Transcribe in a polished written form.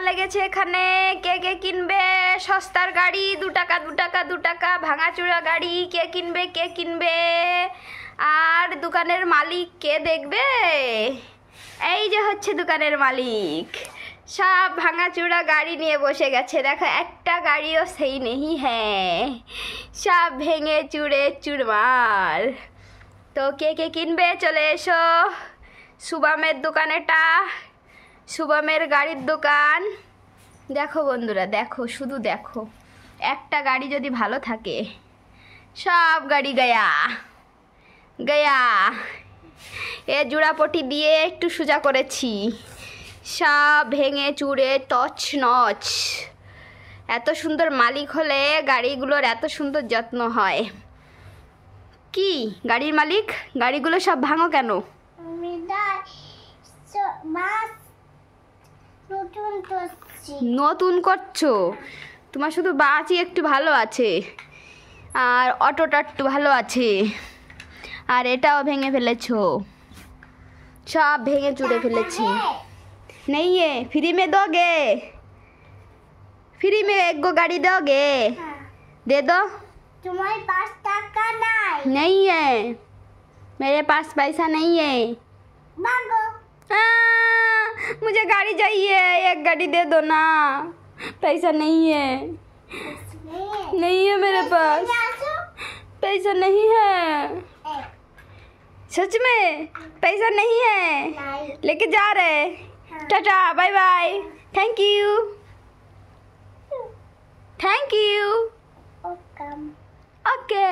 লেগেছে এখানে। কে কে কিনবে সস্তার গাড়ি? 2 টাকা 2 টাকা 2 টাকা ভাঙাচোরা গাড়ি কে কিনবে কে কিনবে? আর দোকানের মালিক কে দেখবে? এই যে হচ্ছে দোকানের মালিক, সব ভাঙাচোরা গাড়ি নিয়ে বসে গেছে। দেখো একটা গাড়িও সেই নেই, হ্যাঁ সব ভেঙে চুরে চুরমার। তো কে কে কিনবে চলে এসো। শুভমের দোকান, এটা শুভমের গাড়ির দোকান। দেখো বন্ধুরা, দেখো শুধু দেখো, একটা গাড়ি যদি ভালো থাকে সব গাড়ি গয়া গয়া। এ জোড়াপটি দিয়ে একটু সোজা করেছি, সব ভেঙে চুরে তছ নছ। এত সুন্দর মালিক হলে গাড়িগুলোর এত সুন্দর যত্ন হয়। কি গাড়ির মালিক, গাড়িগুলো সব ভাঙো কেন? নতুন করছো? তোমার শুধু বাসই একটু ভালো আছে, আর অটোটা একটু ভালো আছে, আর এটাও ভেঙে ফেলেছো। সব ভেঙে চুরে ফেলেছি। नहीं है, फ्री में दोगे? फ्री में एक गो गाड़ी दोगे? दे दो। तुम्हारे पास टका नहीं है, मेरे पास पैसा नहीं है। मांगो। मुझे गाड़ी चाहिए, एक गाड़ी दे दो ना। पैसा नहीं है, नहीं है मेरे पास, पैसा नहीं है। सच में पैसा नहीं है? लेके जा रहे। Tata bye bye, thank you thank you. Okay. Okay.